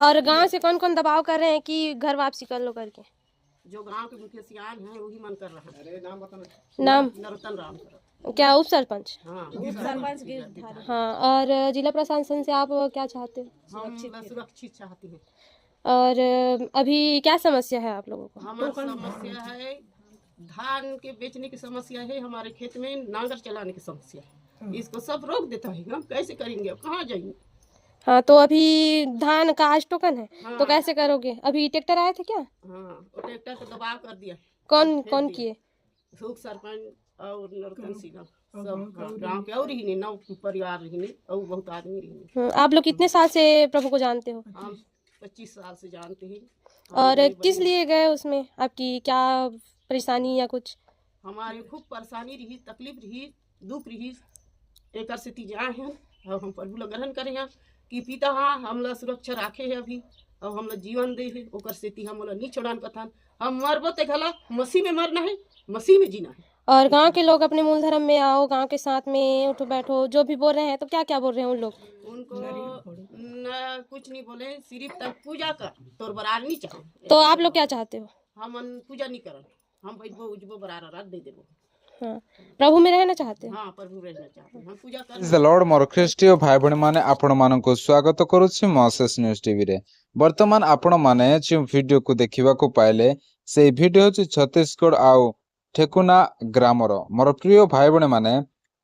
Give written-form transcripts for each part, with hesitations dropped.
और गांव से कौन कौन दबाव कर रहे हैं कि घर वापसी कर लो करके? जो गांव के मुखिया सियान हैं वही मन कर रहा है। अरे नाम बताना। नाम नरोत्तम राम। क्या उप सरपंच? हाँ उप सरपंच गिरधारी। हाँ, और जिला प्रशासन से आप क्या चाहते हो? हम सुरक्षित चाहते हैं। और अभी क्या समस्या है आप लोगों को? हमारी समस्या है धान के बेचने की समस्या है, हमारे खेत में नांगर चलाने की समस्या है। इसको सब रोक देता है, हम कैसे करेंगे, अब कहाँ जाएंगे? हाँ, तो अभी धान का आज टोकन है। हाँ। तो कैसे करोगे? अभी ट्रैक्टर आए थे क्या? हाँ, वो ट्रैक्टर को दबाव कर दिया। कौन कौन किए? सुख सरपंच और नरोत्तम सिंह सब गांव के और ही नौ परिवार ही और बहुत आदमी रही। आप लोग कितने साल से प्रभु को जानते हो? हम 25 साल से जानते हैं। और किस लिए गए उसमें? आपकी क्या परेशानी या कुछ? हमारी खूब परेशानी रही, तकलीफ रही, दुख रही, एक से तीज आए हैं और हम प्रभु ग्रहण करें हैं कि पिता हाँ हमला सुरक्षा राखे है अभी और हमला जीवन दे है ओकर सेती हमला नहीं छोड़ान कथन। हम मरबो ते घला मसीह में मरना है, मसीह में जीना है। और गांव के लोग अपने मूल धर्म में आओ, गांव के साथ में उठो बैठो जो भी बोल रहे हैं, तो क्या क्या बोल रहे हैं उन लोग? उनको न कुछ नहीं बोले, सिर्फ तक पूजा कर तोर बरार नहीं चाहो। तो आप लोग क्या चाहते हो? हम पूजा नहीं करन, हम बैठबो उजबो बरार रात दे देबो। हाँ, प्रभु में रहना चाहते हैं। हाँ, प्रभु रहना चाहते हैं, हम पूजा कर प्रेज द लॉर्ड। मोर ख्रीष्टीय भाई भणी माने आपण मानकु स्वागत करूछि मोसेस न्यूज टीवी रे। वर्तमान आपण माने जो वीडियो को देखिबा को पाइले से वीडियो होछि छत्तीसगढ़ आउ ठेकुना ग्रामर। मोर प्रिय भाई भणी माने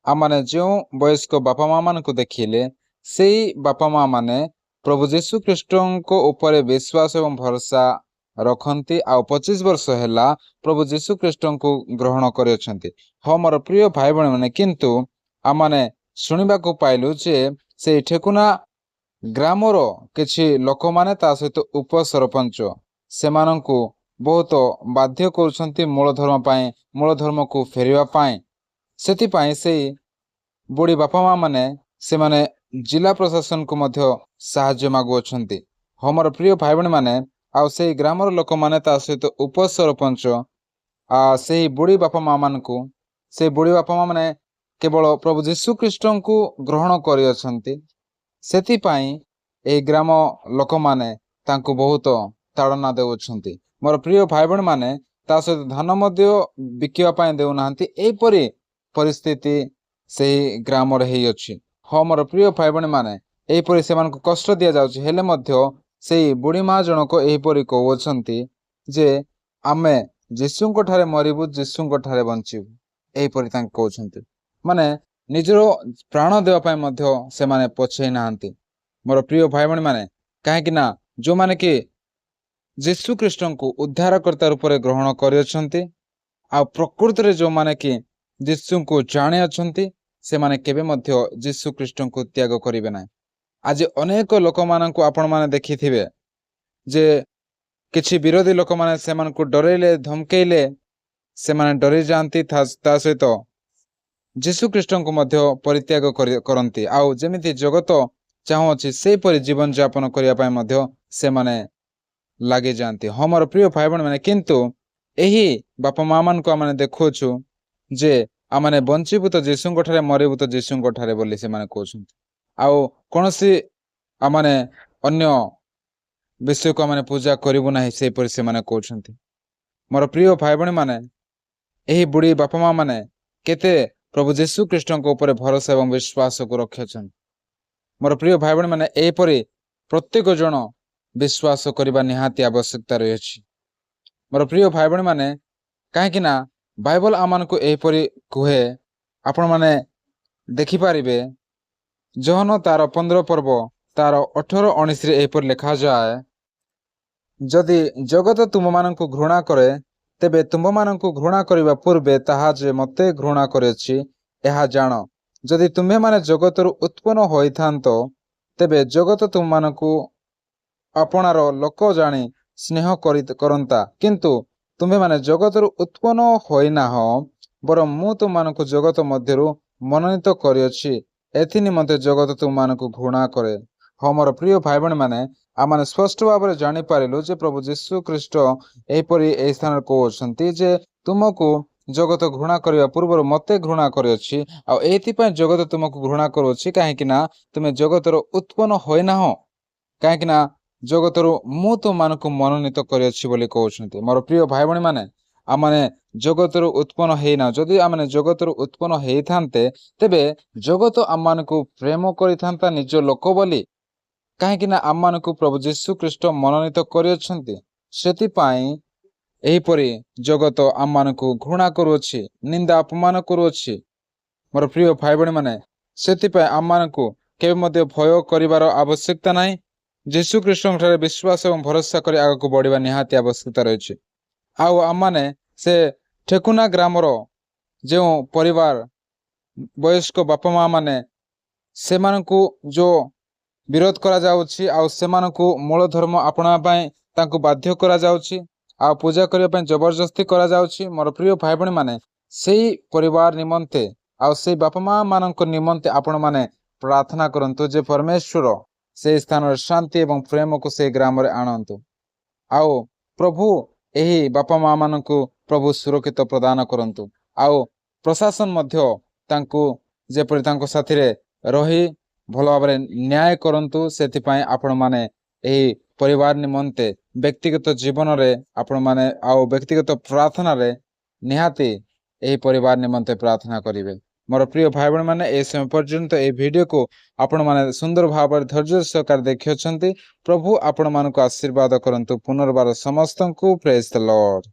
आ माने जो वयस्क बापा मां मान को देखिले सेई बापा मां माने प्रभु यीशु ख्रीष्टन को ऊपर विश्वास एवं भरोसा रखती आ 25 वर्ष हैला प्रभु यीशु ख्रीष्टन को ग्रहण करियछंती। हाँ मोर प्रिय भाई भणी माने किंतु आमने शुणा को पाइलु जे से ठेकुना ग्रामर किछि लोक माने ता सहित उप सरपंच से बहुत बाध्य करुछंती मूल धर्म पाए, मूल धर्म को फेरिबा पाए। सेति पाए से बुढ़ी बापा मां माने से माने जिला प्रशासन को मध्य साहाय्य मागुछंती। हमर प्रिय भाई भणी माने आ से ग्रामर लोक माने ता सहित उप सरपंच से बुढ़ी बापा मां मान को से बुढ़ी बापा मां माने केवल प्रभु यीशु ख्रीष्टन को ग्रहण करियछंती। सेतिपाई ए ग्राम लोक माने तांको बहुत ताड़ना देउछंती। मोर प्रिय भाई बहन माने ता सहित धन मध्य बिकिवा पाए देउनांती। एपरि परिस्थिति से ग्राम रे हेइ अछि। हाँ मोर प्रिय भाई बहन माने एपरि सेमान को कष्ट दिया जाउछि, हेले मध्य से बुढ़ी मां जनक एपरि कहउछंती जे आमे यीशुंको ठारे मरिबु, यीशुंको ठारे बंचिबु। एपरि तांको कहउछंती माने निजर प्राण देवा पाए मध्य से माने पछे नांती। मोर प्रिय भाई बहन माने काहे ना जो माने कि यीशु ख्रीष्टन को उद्धारकर्ता रूप में ग्रहण करियछंती आ प्रकृति रे जो माने कि यीशु को जाने अछंती से माने केबे मध्य यीशु ख्रीष्टन को त्याग करिवे ना। आज अनेक लोक माननकु आपण माने देखिथिबे जे किछि विरोधी लोक माने से मान को डरेले धमकेले से माने डरी जानती ता सहित यीशु ख्रीष्टन को मध्य परित्याग करती। आउ जेमिति जगत चाहूँगी से परि जीवन यापन करने मध्य से माने लगे जाती। हाँ मोर प्रिय भाई बहन मैंने किंतु यही बापा मां मान को आम देखु जे आमने बंचीबू तो यीशु ठारे मरिबू तो यीशु ठारे बोली से माने कहउछंती। आउ कोनोसी आमने अन्य विषय को आमने पूजा करिबू नाही से परि से माने कहउछंती। मोर प्रिय भाई बहन माने यही बुढ़ी बापा मां माने केते प्रभु यीशु ख्रीष्टन को ऊपर भरोसा एवं विश्वास को रखिछन। मोर प्रिय भाई बहन माने एपरि प्रत्येक जन विश्वास करबा निहाती आवश्यकता रही। मोर प्रिय भाई बहन माने काहे ना बाइबल आमान को एपरि कहे आपण माने देखि पारिबे जहन तार 15 पर्व तार 18-19 रे एपरि लिखा जाए, जदि जगत तुम माननकु घृणा करे तेबे तुम माननकु घृणा करिबा पूर्वे ताहा जे मते घृणा करेछि एहा जान। जदि तुम्हें माने जगतरु उत्पन्न होइथांतो तेबे जगत तुम मानकु आपणार लोक जानी स्नेह करंता, किंतु तुम्हें माने जगतरु उत्पन्न होइनाह बरं मु तुम मानकु जगत मध्यरु मनोनीत करियछि, एथि निमंते जगत तुम मानकु घृणा करे। हाँ मोर प्रिय भाई बहन माने आमने स्पष्ट भाव में जानी पारिलु जे प्रभु यीशु ख्रीष्ट एपरि ए स्थान कहउछंती जे तुमको जगत घृणा करने पूर्व मते घृणा करियछि आ एथिपाई जगत तुमको घृणा करुछि काहेकि ना तुमे जगतर उत्पन्न होइनाह। काहेकि ना ଜଗତରୁ ମୁଁ ତୁମମାନଙ୍କୁ ମନୋନୀତ କରିଅଛି ବୋଲି କହୁଛନ୍ତି। ମୋର ପ୍ରିୟ ଭାଇ ଭଉଣୀ ମାନେ, ଆମମାନେ ଜଗତରୁ ଉତ୍ପନ୍ନ ହେଇନା। ଯଦି ଆମମାନେ ଜଗତରୁ ଉତ୍ପନ୍ନ ହେଇଥାନ୍ତେ ତେବେ ଜଗତ ଆମମାନଙ୍କୁ ପ୍ରେମ କରିଥାନ୍ତା ନିଜ ଲୋକ ବୋଲି। କାହିଁକି ନା ଆମମାନଙ୍କୁ ପ୍ରଭୁ ଯୀଶୁ ଖ୍ରୀଷ୍ଟ ମନୋନୀତ କରିଅଛନ୍ତି। ସେଥିପାଇଁ ଏହିପରି ଜଗତ ଆମମାନଙ୍କୁ ଘୃଣା କରୁଅଛି, ନିନ୍ଦା ଅପମାନ କରୁଅଛି। ମୋର ପ୍ରିୟ ଭାଇ ଭଉଣୀ ମାନେ, ସେଥିପାଇଁ ଆମମାନଙ୍କୁ କେବେ ମଧ୍ୟ ଭୟ କରିବାର ଆବଶ୍ୟକତା ନାହିଁ। ଯୀଶୁ ଖ୍ରୀଷ୍ଟଙ୍କ ଠାରେ ବିଶ୍ୱାସ ଏବଂ ଭରସା କରି ଆଗକୁ ବଢିବା ନିହାତି ଆବଶ୍ୟକତା ରହିଛି। ଆଉ ଆମମାନେ ସେ ଠେକୁନା ଗ୍ରାମର ଯେଉଁ ପରିବାର ବୟସ୍କ ବାପା ମା ମାନେ ସେମାନଙ୍କୁ ଯେଉଁ ବିରୋଧ କରାଯାଉଛି ଆଉ ସେମାନଙ୍କୁ ମୂଳ ଧର୍ମ ଆପଣାଇବା ପାଇଁ ତାଙ୍କୁ ବାଧ୍ୟ କରାଯାଉଛି ଆଉ ପୂଜା କରିବା ପାଇଁ ଜବରଦସ୍ତି କରାଯାଉଛି। ମୋର ପ୍ରିୟ ଭାଇ ଭଉଣୀ ମାନେ, ସେଇ ପରିବାର ନିମନ୍ତେ ଆଉ ସେଇ ବାପା ମା ମାନଙ୍କ ନିମନ୍ତେ ଆପଣମାନେ ପ୍ରାର୍ଥନା କରନ୍ତୁ ଯେ ପରମେଶ୍ୱର ସେଇ ସ୍ଥାନରେ ଶାନ୍ତି ଏବଂ ପ୍ରେମକୁ ସେଇ ଗ୍ରାମରେ ଆଣନ୍ତୁ। ଆଉ ପ୍ରଭୁ ଏହି ବାପା ମା ମାନଙ୍କୁ ପ୍ରଭୁ ସୁରକ୍ଷିତ ପ୍ରଦାନ କରନ୍ତୁ। ଆଉ ପ୍ରଶାସନ ମଧ୍ୟ ତାଙ୍କୁ ଯେପରି ତାଙ୍କ ସାଥିରେ ରହି ଭଲ ଭାବରେ ନ୍ୟାୟ କରନ୍ତୁ। ସେଥିପାଇଁ ଆପଣମାନେ ଏହି ପରିବାର ନିମନ୍ତେ ବ୍ୟକ୍ତିଗତ ଜୀବନରେ ଆପଣମାନେ ଆଉ ବ୍ୟକ୍ତିଗତ ପ୍ରାର୍ଥନାରେ ନିହାତି ଏହି ପରିବାର ନିମନ୍ତେ ପ୍ରାର୍ଥନା କରିବେ। ମୋର ପ୍ରିୟ ଭାଇ ଭଉଣୀ ମାନେ, ଏ ସମୟ ପର୍ଯ୍ୟନ୍ତ ଏହି ଭିଡ଼ିଓକୁ ଆପଣମାନେ ସୁନ୍ଦର ଭାବରେ ଧୈର୍ଯ୍ୟ ସହକାରେ ଦେଖିଅଛନ୍ତି। ପ୍ରଭୁ ଆପଣମାନଙ୍କୁ ଆଶୀର୍ବାଦ କରନ୍ତୁ। ପୁନର୍ବାର ସମସ୍ତଙ୍କୁ ପ୍ରେଜ୍ ଦ ଲର୍ଡ।